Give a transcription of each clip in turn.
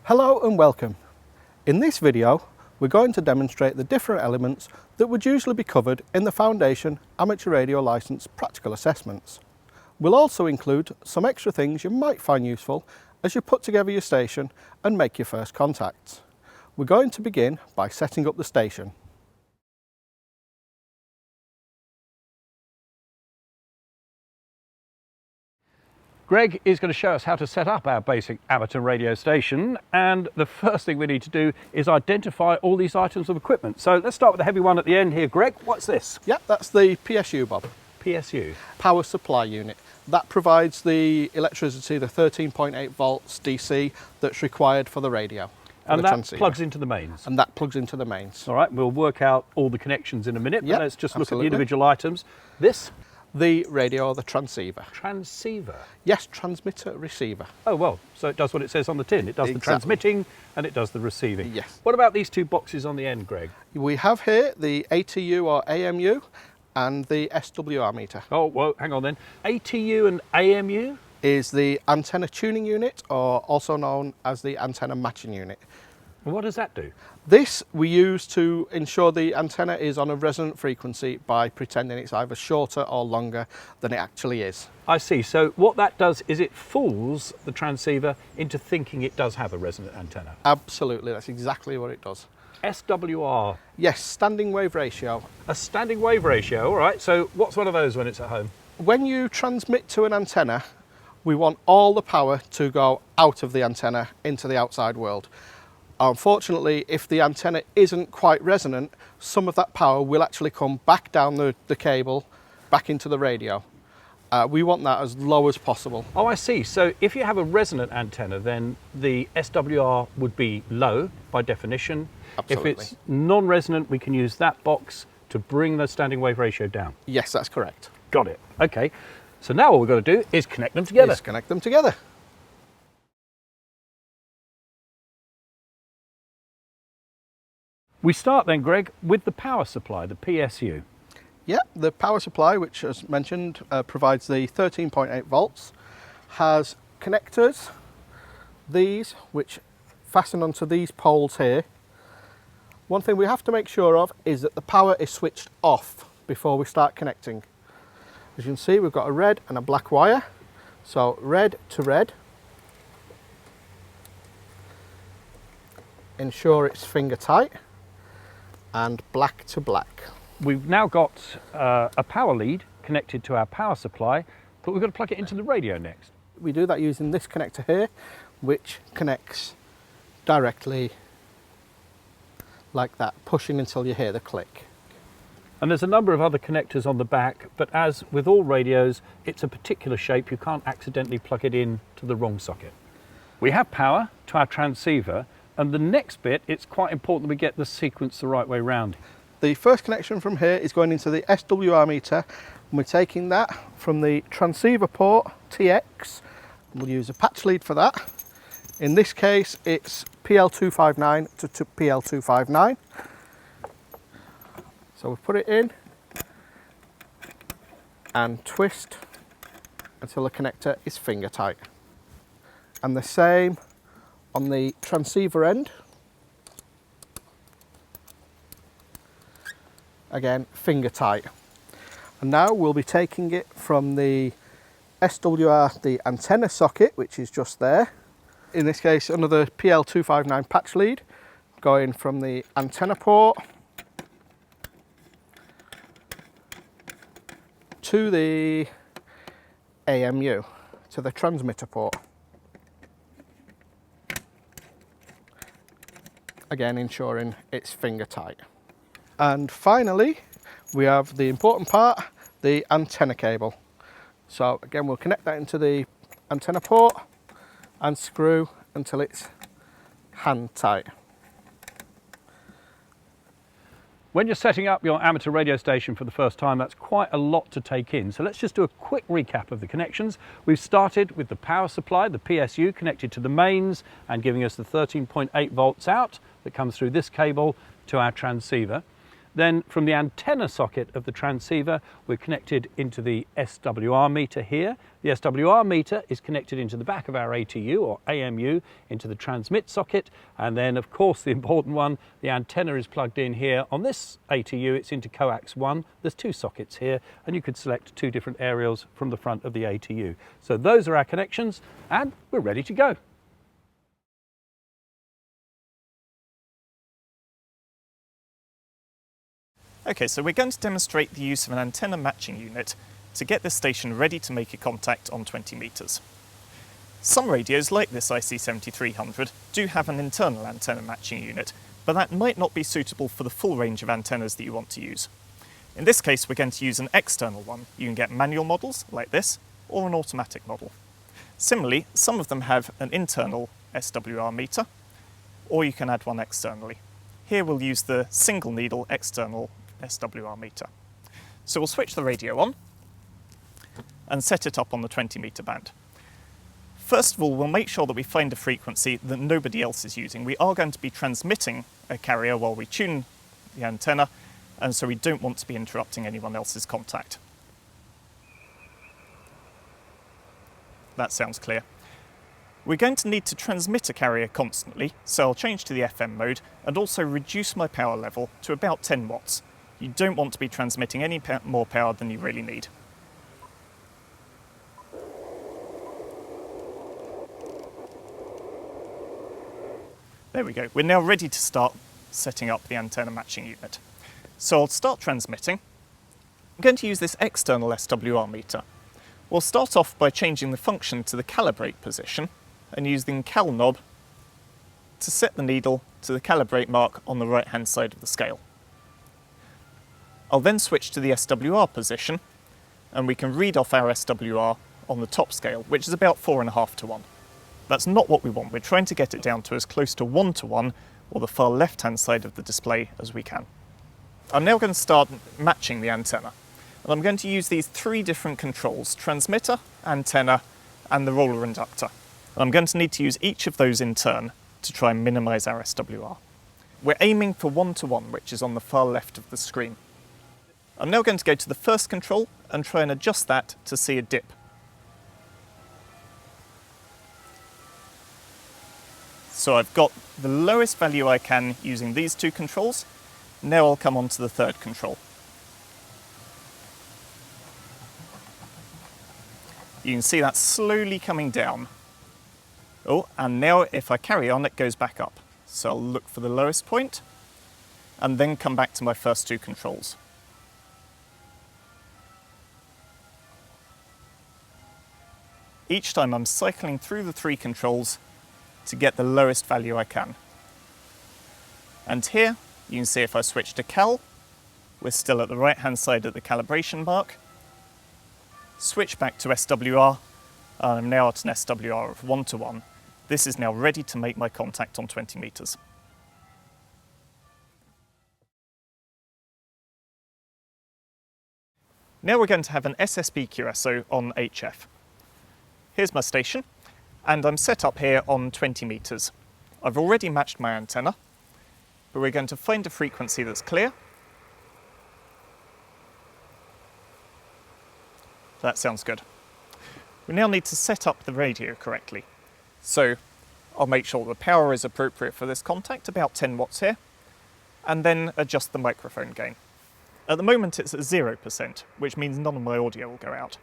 Hello and welcome. In this video we're going to demonstrate the different elements that would usually be covered in the Foundation Amateur Radio Licence practical assessments. We'll also include some extra things you might find useful as you put together your station and make your first contacts. We're going to begin by setting up the station. Greg is going to show us how to set up our basic amateur radio station, and the first thing we need to do is identify all these items of equipment. So let's start with the heavy one at the end here. Greg, what's this? Yep, that's the PSU, Bob. PSU? Power supply unit. That provides the electricity, the 13.8 volts DC that's required for the radio. And that plugs into the mains? And that plugs into the mains. All right, we'll work out all the connections in a minute, but yep, let's just absolutely. look at the individual items. This? The radio or the transceiver. Transceiver? Yes, transmitter, receiver. Oh, well, so it does what it says on the tin. It does the transmitting and it does the receiving. Yes. What about these two boxes on the end, Greg? We have here the ATU or AMU and the SWR meter. Oh, well, hang on then. ATU and AMU? Is the antenna tuning unit, or also known as the antenna matching unit. And what does that do? This we use to ensure the antenna is on a resonant frequency by pretending it's either shorter or longer than it actually is. I see. So what that does is it fools the transceiver into thinking it does have a resonant antenna. Absolutely, that's exactly what it does. SWR? Yes, standing wave ratio. A standing wave ratio, all right. So what's one of those when it's at home? When you transmit to an antenna, we want all the power to go out of the antenna into the outside world. Unfortunately, if the antenna isn't quite resonant, some of that power will actually come back down the cable, back into the radio. We want that as low as possible. Oh, I see. So if you have a resonant antenna, then the SWR would be low by definition. Absolutely. If it's non-resonant, we can use that box to bring the standing wave ratio down. Yes, that's correct. Got it. Okay. So now what we've got to do is connect them together. Connect them together. We start then, Greg, with the power supply, the PSU. Yeah, the power supply, which as mentioned provides the 13.8 volts, has connectors, these which fasten onto these poles here. One thing we have to make sure of is that the power is switched off before we start connecting. As you can see, we've got a red and a black wire. So red to red. Ensure it's finger tight. And black to black. We've now got a power lead connected to our power supply, but we've got to plug it into the radio next. We do that using this connector here, which connects directly like that, pushing until you hear the click. And there's a number of other connectors on the back, but as with all radios, it's a particular shape. You can't accidentally plug it in to the wrong socket. We have power to our transceiver, and the next bit, it's quite important that we get the sequence the right way round. The first connection from here is going into the SWR meter, and we're taking that from the transceiver port TX. We'll use a patch lead for that. In this case, it's PL259 to PL259. So we put it in and twist until the connector is finger tight. And the same on the transceiver end. Again, finger tight. And now we'll be taking it from the SWR, the antenna socket, which is just there. In this case, another PL259 patch lead, going from the antenna port to the AMU, to the transmitter port. Again, ensuring it's finger tight. And finally, we have the important part, the antenna cable. So again, we'll connect that into the antenna port and screw until it's hand tight. When you're setting up your amateur radio station for the first time, that's quite a lot to take in. So let's just do a quick recap of the connections. We've started with the power supply, the PSU, connected to the mains and giving us the 13.8 volts out that comes through this cable to our transceiver. Then from the antenna socket of the transceiver, we're connected into the SWR meter here. The SWR meter is connected into the back of our ATU or AMU into the transmit socket. And then of course the important one, the antenna is plugged in here on this ATU. It's into coax 1. There's 2 sockets here and you could select 2 different aerials from the front of the ATU. So those are our connections and we're ready to go. Okay, so we're going to demonstrate the use of an antenna matching unit to get this station ready to make a contact on 20 metres. Some radios, like this IC7300, do have an internal antenna matching unit, but that might not be suitable for the full range of antennas that you want to use. In this case, we're going to use an external one. You can get manual models, like this, or an automatic model. Similarly, some of them have an internal SWR meter, or you can add one externally. Here we'll use the single needle external SWR meter. So we'll switch the radio on and set it up on the 20 meter band. First of all, we'll make sure that we find a frequency that nobody else is using. We are going to be transmitting a carrier while we tune the antenna, and so we don't want to be interrupting anyone else's contact. That sounds clear. We're going to need to transmit a carrier constantly, so I'll change to the FM mode and also reduce my power level to about 10 watts. You don't want to be transmitting any more power than you really need. There we go. We're now ready to start setting up the antenna matching unit. So I'll start transmitting. I'm going to use this external SWR meter. We'll start off by changing the function to the calibrate position and using the cal knob to set the needle to the calibrate mark on the right hand side of the scale. I'll then switch to the SWR position and we can read off our SWR on the top scale, which is about 4.5 to 1. That's not what we want. We're trying to get it down to as close to 1 to 1 or the far left hand side of the display as we can. I'm now going to start matching the antenna. And I'm going to use these 3 different controls: transmitter, antenna and the roller inductor. I'm going to need to use each of those in turn to try and minimise our SWR. We're aiming for 1 to 1, which is on the far left of the screen. I'm now going to go to the first control and try and adjust that to see a dip. So I've got the lowest value I can using these 2 controls. Now I'll come on to the third control. You can see that slowly coming down. Oh, and now if I carry on, it goes back up. So I'll look for the lowest point and then come back to my first 2 controls. Each time I'm cycling through the 3 controls to get the lowest value I can. And here, you can see if I switch to cal, we're still at the right hand side at the calibration mark. Switch back to SWR, and I'm now at an SWR of 1 to 1. This is now ready to make my contact on 20 meters. Now we're going to have an SSB QSO on HF. Here's my station, and I'm set up here on 20 meters. I've already matched my antenna, but we're going to find a frequency that's clear. That sounds good. We now need to set up the radio correctly. So I'll make sure the power is appropriate for this contact, about 10 watts here, and then adjust the microphone gain. At the moment it's at 0%, which means none of my audio will go out.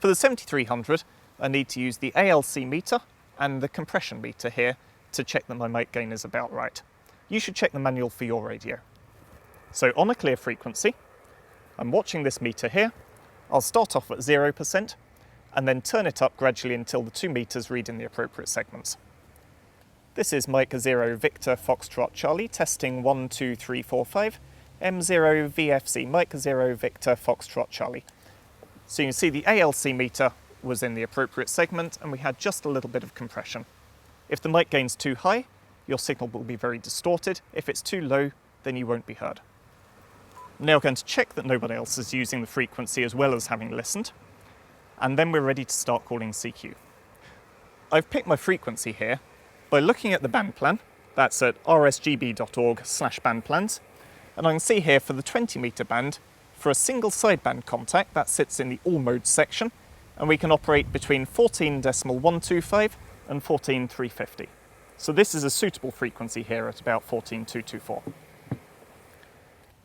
For the 7300, I need to use the ALC meter and the compression meter here to check that my mic gain is about right. You should check the manual for your radio. So on a clear frequency, I'm watching this meter here. I'll start off at 0% and then turn it up gradually until the 2 meters read in the appropriate segments. This is Mike 0 Victor Foxtrot Charlie, testing 1, 2, 3, 4, 5, M0 VFC, Mike 0 Victor Foxtrot Charlie. So you can see the ALC meter was in the appropriate segment and we had just a little bit of compression. If the mic gain's too high, your signal will be very distorted. If it's too low, then you won't be heard. I'm now going to check that nobody else is using the frequency as well as having listened, and then we're ready to start calling CQ. I've picked my frequency here by looking at the band plan. That's at rsgb.org/bandplans. And I can see here for the 20 metre band, for a single sideband contact that sits in the all modes section, and we can operate between 14.125 and 14.350. So this is a suitable frequency here at about 14.224.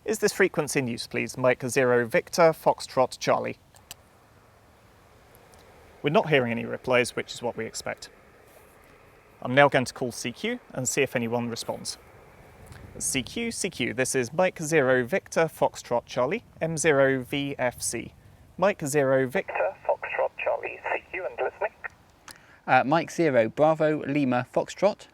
Is this frequency in use, please? Mike 0 Victor Foxtrot Charlie. We're not hearing any replies, which is what we expect. I'm now going to call CQ and see if anyone responds. CQ, this is Mike 0 Victor Foxtrot Charlie, M0 VFC. Mike 0 Victor Foxtrot Charlie, CQ and listening. Mike 0 Bravo Lima Foxtrot.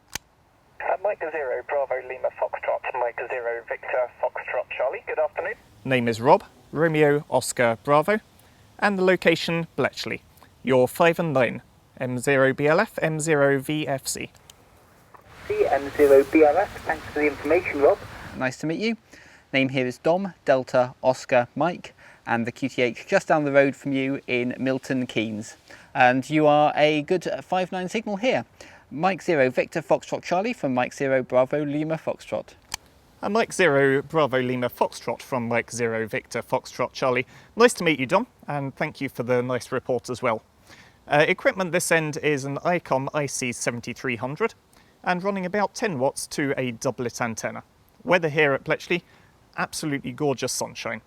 Mike 0 Bravo Lima Foxtrot, Mike 0 Victor Foxtrot Charlie, good afternoon. Name is Rob, Romeo Oscar Bravo, and the location Bletchley. You're 5 and 9, M0 BLF, M0 VFC. M0 BLF, thanks for the information, Rob. Nice to meet you. Name here is Dom, Delta, Oscar, Mike, and the QTH just down the road from you in Milton Keynes. And you are a good 5-9 signal here. Mike 0 Victor Foxtrot Charlie from Mike 0 Bravo Lima Foxtrot. And Mike 0 Bravo Lima Foxtrot from Mike 0 Victor Foxtrot Charlie. Nice to meet you, Dom, and thank you for the nice report as well. Equipment this end is an ICOM IC7300 and running about 10 watts to a doublet antenna. Weather here at Bletchley, absolutely gorgeous sunshine.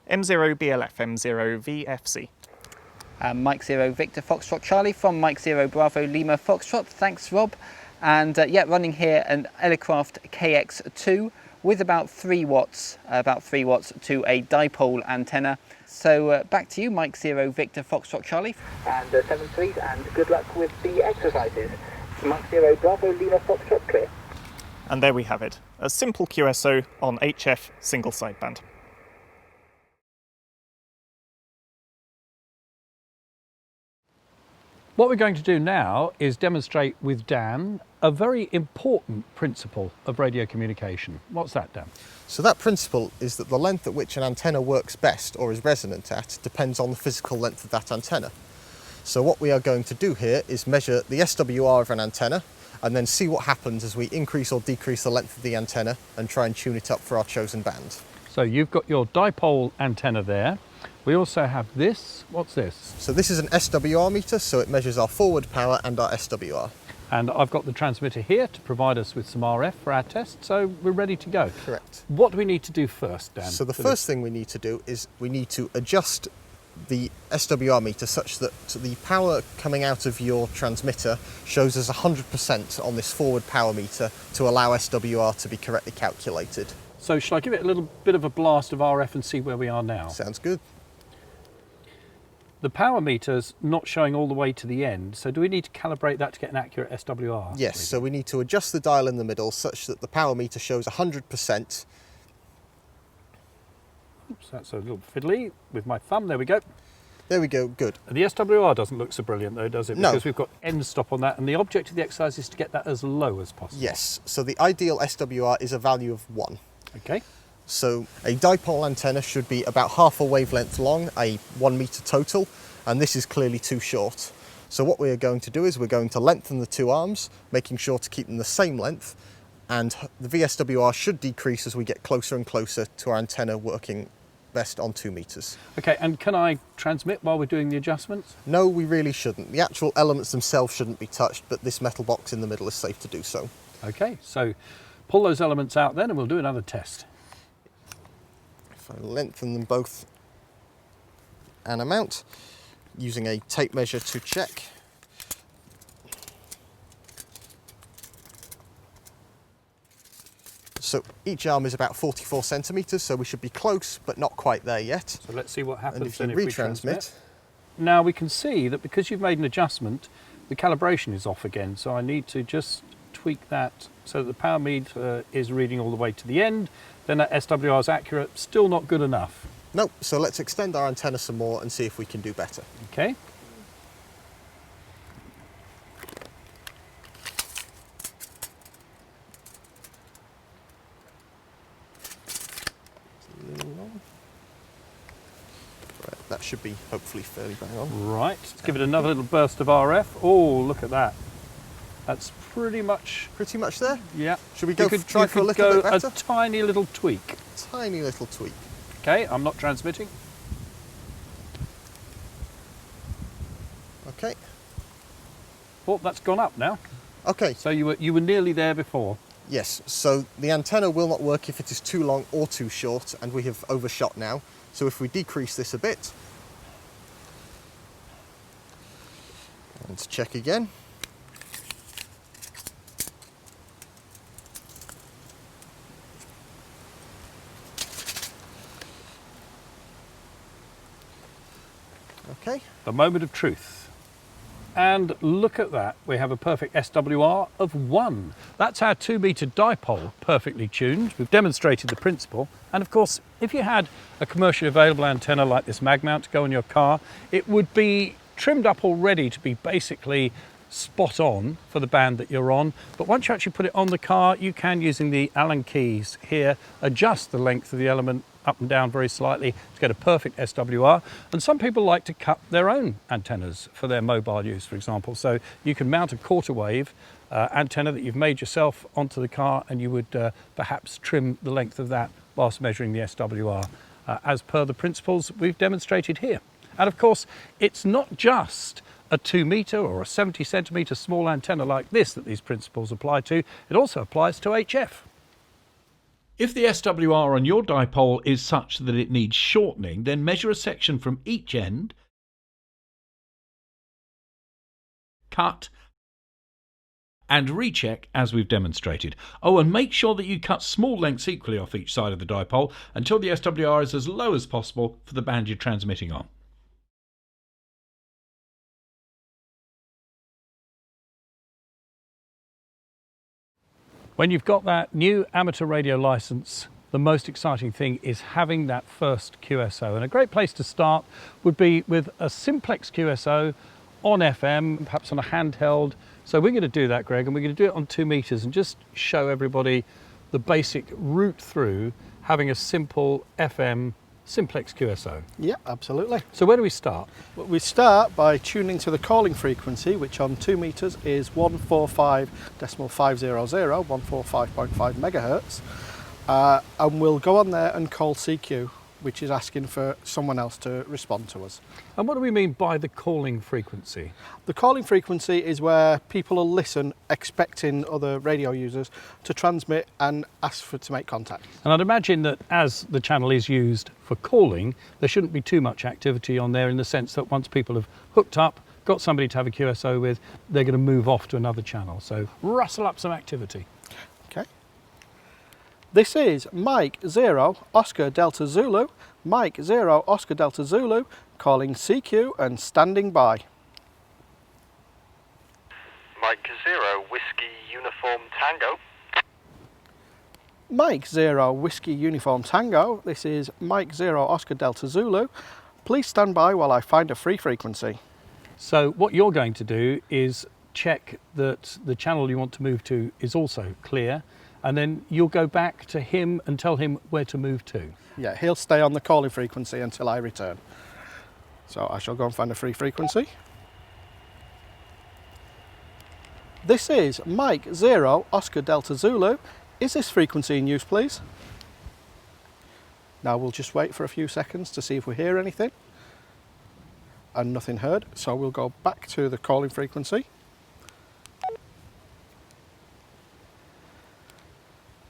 M0 BLF, M0 VFC. Mike 0 Victor Foxtrot Charlie from Mike 0 Bravo Lima Foxtrot. Thanks, Rob. And yeah, running here an Elecraft KX2 with about 3 watts to a dipole antenna. So back to you, Mike 0 Victor Foxtrot Charlie. And 7-3, and good luck with the exercises. Mike 0 Bravo Lima Foxtrot clear. And there we have it, a simple QSO on HF single sideband. What we're going to do now is demonstrate with Dan a very important principle of radio communication. What's that, Dan? So that principle is that the length at which an antenna works best or is resonant at depends on the physical length of that antenna. So what we are going to do here is measure the SWR of an antenna and then see what happens as we increase or decrease the length of the antenna and try and tune it up for our chosen band. So you've got your dipole antenna there. We also have this. What's this? So this is an SWR meter, so it measures our forward power and our SWR. And I've got the transmitter here to provide us with some RF for our test, so we're ready to go. Correct. What do we need to do first, Dan? So the first thing we need to do is we need to adjust the SWR meter such that the power coming out of your transmitter shows us 100% on this forward power meter to allow SWR to be correctly calculated. So shall I give it a little bit of a blast of RF and see where we are now? Sounds good. The power meter's not showing all the way to the end, so do we need to calibrate that to get an accurate SWR? Yes, so we need to adjust the dial in the middle such that the power meter shows 100%. Oops, that's a little fiddly with my thumb. There we go. There we go, good. The SWR doesn't look so brilliant though, does it? No. Because we've got end stop on that, and the object of the exercise is to get that as low as possible. Yes, so the ideal SWR is a value of 1. Okay. So a dipole antenna should be about half a wavelength long, a 1 meter total, and this is clearly too short. So what we are going to do is we're going to lengthen the two arms, making sure to keep them the same length, and the VSWR should decrease as we get closer and closer to our antenna working best on 2 meters. Okay, and can I transmit while we're doing the adjustments? No, we really shouldn't. The actual elements themselves shouldn't be touched, but this metal box in the middle is safe to do so. Okay, so pull those elements out then and we'll do another test. If I lengthen them both an amount, using a tape measure to check. So each arm is about 44 centimeters, so we should be close, but not quite there yet. So let's see what happens And if you then if we retransmit, transmit. Now we can see that because you've made an adjustment, the calibration is off again. So I need to just tweak that so that the power meter is reading all the way to the end. Then that SWR is accurate, still not good enough. nope, so let's extend our antenna some more and see if we can do better. Okay. Right, that should be hopefully fairly bang on. Right, let's give it another little burst of RF. Oh, look at that. That's pretty much, Pretty much there. yeah. Should we go You could try for a go little bit better? a tiny little tweak. tiny little tweak. Okay, I'm not transmitting. Okay. Oh, that's gone up now. Okay. So you were nearly there before. Yes, so the antenna will not work if it is too long or too short, and we have overshot now. So if we decrease this a bit, and check again. Okay. The moment of truth. And look at that, we have a perfect SWR of 1. That's our 2-metre dipole, perfectly tuned. We've demonstrated the principle. And of course, if you had a commercially available antenna like this mag mount to go in your car, it would be trimmed up already to be basically spot on for the band that you're on. But once you actually put it on the car, you can, using the Allen keys here, adjust the length of the element up and down very slightly to get a perfect SWR. And some people like to cut their own antennas for their mobile use, for example. So you can mount a quarter wave antenna that you've made yourself onto the car, and you would perhaps trim the length of that whilst measuring the SWR as per the principles we've demonstrated here. And of course, it's not just a 2-metre or a 70 centimetre small antenna like this that these principles apply to. It also applies to HF. If the SWR on your dipole is such that it needs shortening, then measure a section from each end, cut, and recheck as we've demonstrated. Oh, and make sure that you cut small lengths equally off each side of the dipole until the SWR is as low as possible for the band you're transmitting on. When you've got that new amateur radio license, the most exciting thing is having that first QSO. And a great place to start would be with a simplex QSO on FM, perhaps on a handheld. So we're going to do that, Greg, and we're going to do it on 2 meters and just show everybody the basic route through having a simple FM simplex QSO. Yeah, absolutely. So where do we start? Well, we start by tuning to the calling frequency, which on 2 meters is 145.500, 145.5 megahertz. And we'll go on there and call CQ, which is asking for someone else to respond to us. And what do we mean by the calling frequency? The calling frequency is where people will listen, expecting other radio users to transmit and ask to make contact. And I'd imagine that as the channel is used for calling, there shouldn't be too much activity on there, in the sense that once people have hooked up, got somebody to have a QSO with, they're going to move off to another channel. So rustle up some activity. Okay. This is Mike 0 Oscar Delta Zulu, Mike 0 Oscar Delta Zulu, calling CQ and standing by. Mike 0 Whiskey Uniform Tango. Mike 0 Whiskey Uniform Tango, this is Mike 0 Oscar Delta Zulu. Please stand by while I find a free frequency. So what you're going to do is check that the channel you want to move to is also clear, and then you'll go back to him and tell him where to move to. Yeah, he'll stay on the calling frequency until I return. So I shall go and find a free frequency. This is Mike 0 Oscar Delta Zulu. Is this frequency in use, please? Now we'll just wait for a few seconds to see if we hear anything. And nothing heard, so we'll go back to the calling frequency.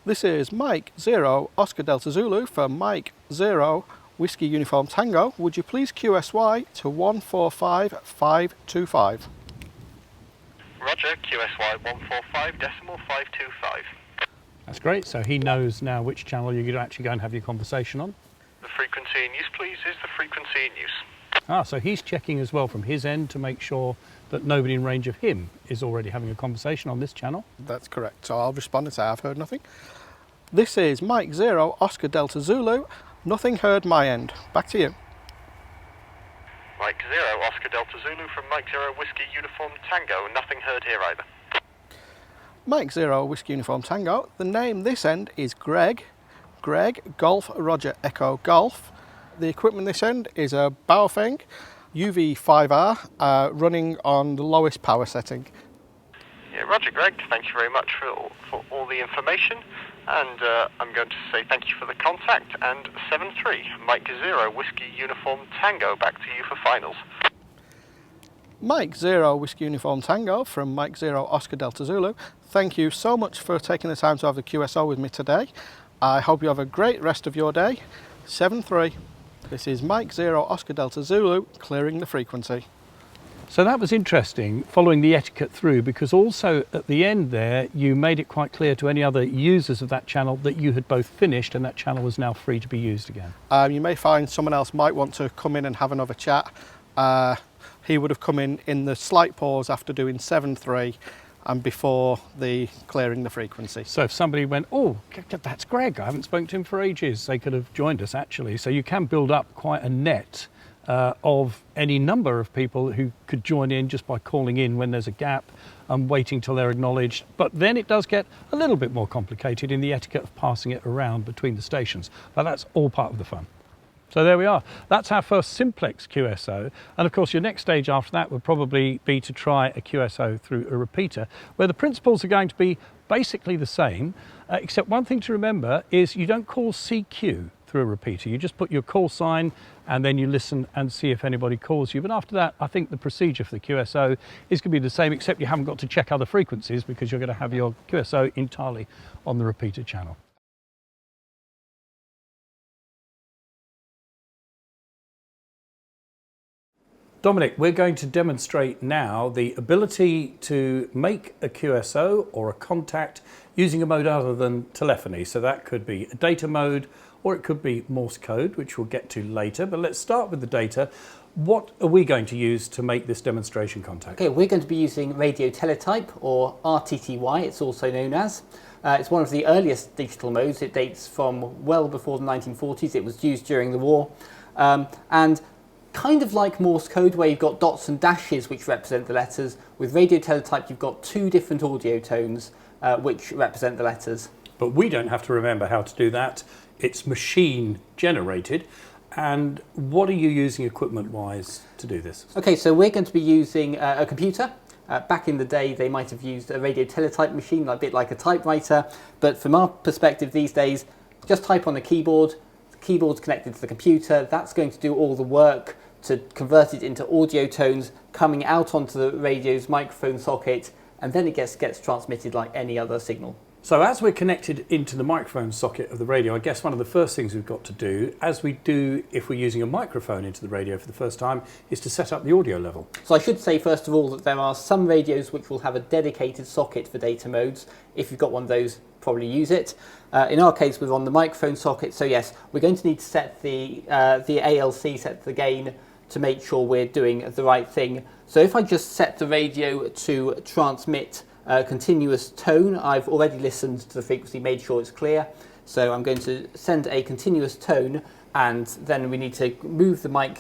This is Mike 0 Oscar Delta Zulu for Mike 0 Whiskey Uniform Tango. Would you please QSY to 145.525? Roger, QSY 145.525. That's great. So he knows now which channel you're going to actually go and have your conversation on. The frequency in use, please, is the frequency in use. So he's checking as well from his end to make sure that nobody in range of him is already having a conversation on this channel. That's correct. So I'll respond and say I've heard nothing. This is Mike 0 Oscar Delta Zulu. Nothing heard my end. Back to you. Mike 0 Oscar Delta Zulu from Mike 0 Whiskey Uniform Tango. Nothing heard here either. Mike 0 Whiskey Uniform Tango. The name this end is Greg. Greg Golf Roger Echo Golf. The equipment this end is a Baofeng UV5R running on the lowest power setting. Yeah, Roger, Greg. Thank you very much for all the information. And I'm going to say thank you for the contact, and 7-3, Mike 0, Whiskey Uniform Tango, back to you for finals. Mike 0, Whiskey Uniform Tango from Mike 0, Oscar Delta Zulu. Thank you so much for taking the time to have the QSO with me today. I hope you have a great rest of your day. 7-3, this is Mike 0, Oscar Delta Zulu, clearing the frequency. So that was interesting, following the etiquette through, because also at the end there, you made it quite clear to any other users of that channel that you had both finished and that channel was now free to be used again. You may find someone else might want to come in and have another chat. He would have come in the slight pause after doing 7-3 and before the clearing the frequency. So if somebody went, oh, that's Greg, I haven't spoken to him for ages, they could have joined us actually. So you can build up quite a net of any number of people who could join in just by calling in when there's a gap and waiting till they're acknowledged. But then it does get a little bit more complicated in the etiquette of passing it around between the stations. But that's all part of the fun. So there we are. That's our first simplex QSO. And of course, your next stage after that would probably be to try a QSO through a repeater, where the principles are going to be basically the same, except one thing to remember is you don't call CQ through a repeater. You just put your call sign and then you listen and see if anybody calls you. But after that, I think the procedure for the QSO is going to be the same, except you haven't got to check other frequencies because you're going to have your QSO entirely on the repeater channel. Dominic, we're going to demonstrate now the ability to make a QSO or a contact using a mode other than telephony. So that could be a data mode, or it could be Morse code, which we'll get to later. But let's start with the data. What are we going to use to make this demonstration contact? Okay, we're going to be using radio teletype, or RTTY, it's also known as. It's one of the earliest digital modes. It dates from well before the 1940s. It was used during the war. And kind of like Morse code, where you've got dots and dashes which represent the letters, with radio teletype you've got two different audio tones which represent the letters. But we don't have to remember how to do that. It's machine generated. And what are you using equipment-wise to do this? Okay, so we're going to be using a computer. Back in the day, they might have used a radio teletype machine, a bit like a typewriter. But from our perspective these days, just type on the keyboard. The keyboard's connected to the computer. That's going to do all the work to convert it into audio tones coming out onto the radio's microphone socket, and then it gets transmitted like any other signal. So as we're connected into the microphone socket of the radio, I guess one of the first things we've got to do, as we do if we're using a microphone into the radio for the first time, is to set up the audio level. So I should say first of all that there are some radios which will have a dedicated socket for data modes. If you've got one of those, probably use it. In our case, we're on the microphone socket, so yes, we're going to need to set the ALC, set the gain, to make sure we're doing the right thing. So if I just set the radio to transmit a continuous tone, I've already listened to the frequency, made sure it's clear. So I'm going to send a continuous tone, and then we need to move the mic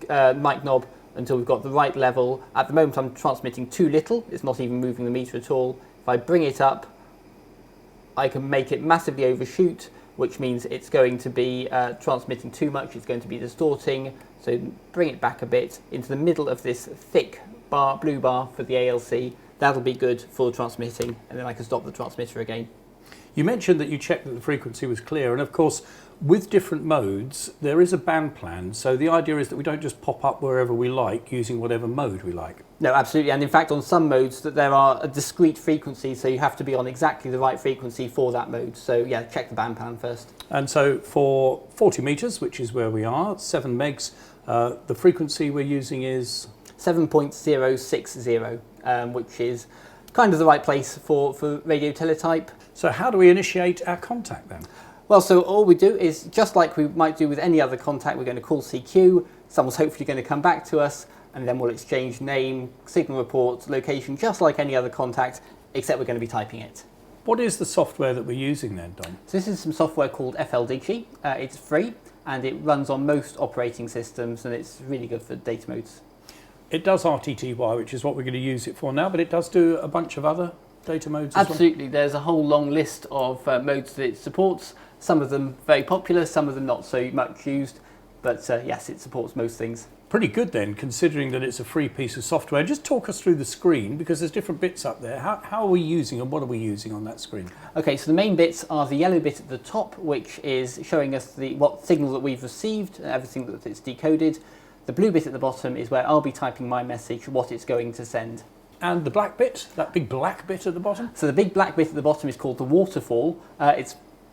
knob until we've got the right level. At the moment I'm transmitting too little, it's not even moving the meter at all. If I bring it up, I can make it massively overshoot, which means it's going to be transmitting too much, it's going to be distorting. So bring it back a bit into the middle of this thick blue bar for the ALC. That'll be good for transmitting, and then I can stop the transmitter again. You mentioned that you checked that the frequency was clear, and of course with different modes there is a band plan, so the idea is that we don't just pop up wherever we like using whatever mode we like. No, absolutely, and in fact on some modes that there are a discrete frequency, so you have to be on exactly the right frequency for that mode. So yeah, check the band plan first. And so for 40 meters, which is where we are, 7 megs, the frequency we're using is 7.060, which is kind of the right place for radio teletype. So how do we initiate our contact then? Well, so all we do is, just like we might do with any other contact, we're going to call CQ, someone's hopefully going to come back to us, and then we'll exchange name, signal report, location, just like any other contact, except we're going to be typing it. What is the software that we're using then, Dom? So this is some software called FLDigi. It's free, and it runs on most operating systems, and it's really good for data modes. It does RTTY, which is what we're going to use it for now, but it does do a bunch of other data modes as well? Absolutely, there's a whole long list of modes that it supports. Some of them very popular, some of them not so much used. but yes, it supports most things. Pretty good then, considering that it's a free piece of software. Just talk us through the screen, because there's different bits up there. How are we using and what are we using on that screen? Okay, so the main bits are the yellow bit at the top, which is showing us what signal that we've received, everything that it's decoded. The blue bit at the bottom is where I'll be typing my message, what it's going to send. And the black bit, that big black bit at the bottom? So the big black bit at the bottom is called the waterfall.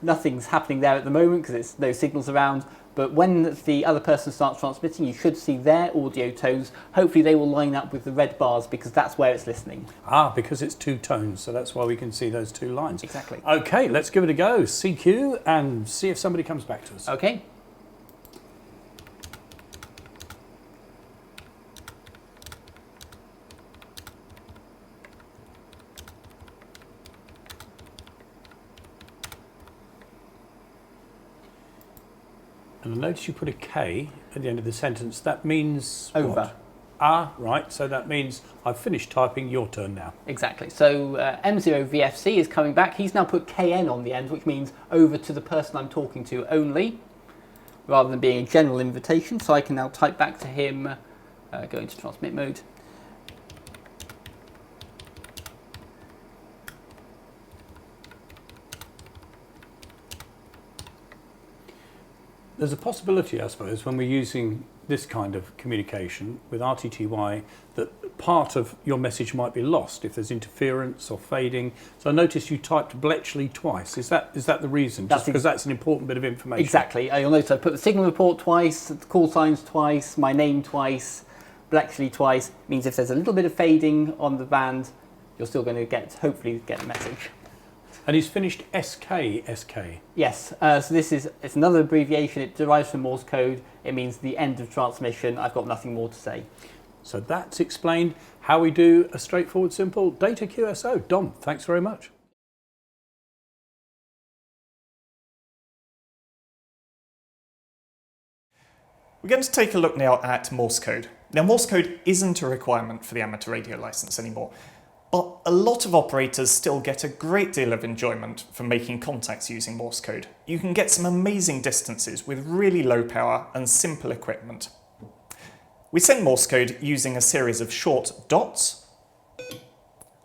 Nothing's happening there at the moment because there's no signals around, but when the other person starts transmitting, you should see their audio tones. Hopefully they will line up with the red bars because that's where it's listening. Ah, because it's 2 tones, so that's why we can see those 2 lines. Exactly. Okay, let's give it a go. CQ and see if somebody comes back to us. Okay. And I notice you put a K at the end of the sentence. That means Over. What? Ah, right. So that means I've finished typing, your turn now. Exactly. So M0VFC is coming back. He's now put KN on the end, which means over to the person I'm talking to only, rather than being a general invitation. So I can now type back to him, go into transmit mode. There's a possibility, I suppose, when we're using this kind of communication with RTTY, that part of your message might be lost if there's interference or fading. So I noticed you typed Bletchley twice. Is that the reason? Just because that's an important bit of information? Exactly. You'll notice I put the signal report twice, the call signs twice, my name twice, Bletchley twice. It means if there's a little bit of fading on the band, you're still going to hopefully get the message. And he's finished SK. Yes, so it's another abbreviation. It derives from Morse code. It means the end of transmission. I've got nothing more to say. So that's explained how we do a straightforward, simple data QSO. Dom, thanks very much. We're going to take a look now at Morse code. Now, Morse code isn't a requirement for the amateur radio license anymore, but a lot of operators still get a great deal of enjoyment from making contacts using Morse code. You can get some amazing distances with really low power and simple equipment. We send Morse code using a series of short dots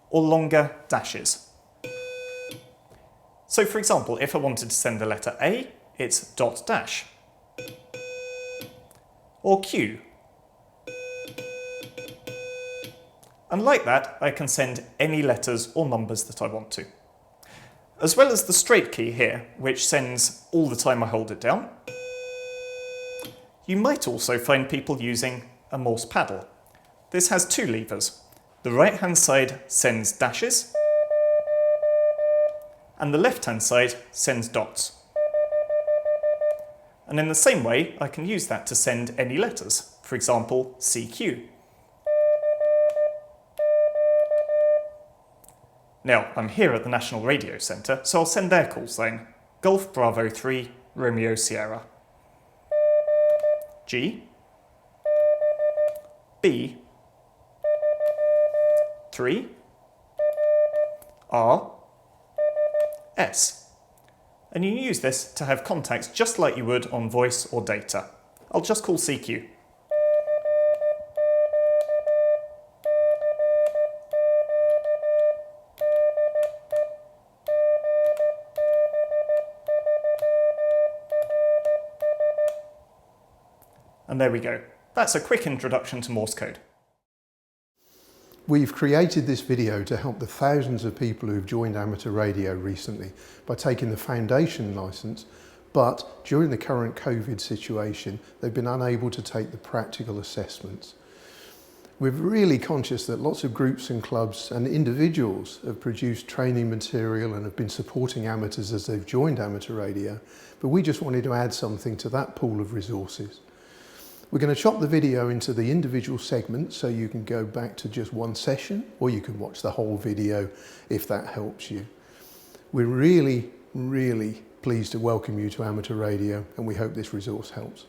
or longer dashes. So for example, if I wanted to send the letter A, it's dot dash, or Q. And like that, I can send any letters or numbers that I want to. As well as the straight key here, which sends all the time I hold it down. You might also find people using a Morse paddle. This has 2 levers. The right-hand side sends dashes, and the left-hand side sends dots. And in the same way, I can use that to send any letters, for example, CQ. Now, I'm here at the National Radio Centre, so I'll send their call sign, Golf Bravo 3, Romeo Sierra. G, B, 3, R, S. And you use this to have contacts just like you would on voice or data. I'll just call CQ. And there we go. That's a quick introduction to Morse code. We've created this video to help the thousands of people who've joined amateur radio recently by taking the foundation license, but during the current COVID situation, they've been unable to take the practical assessments. We're really conscious that lots of groups and clubs and individuals have produced training material and have been supporting amateurs as they've joined amateur radio, but we just wanted to add something to that pool of resources. We're going to chop the video into the individual segments so you can go back to just one session, or you can watch the whole video if that helps you. We're really, really pleased to welcome you to amateur radio, and we hope this resource helps.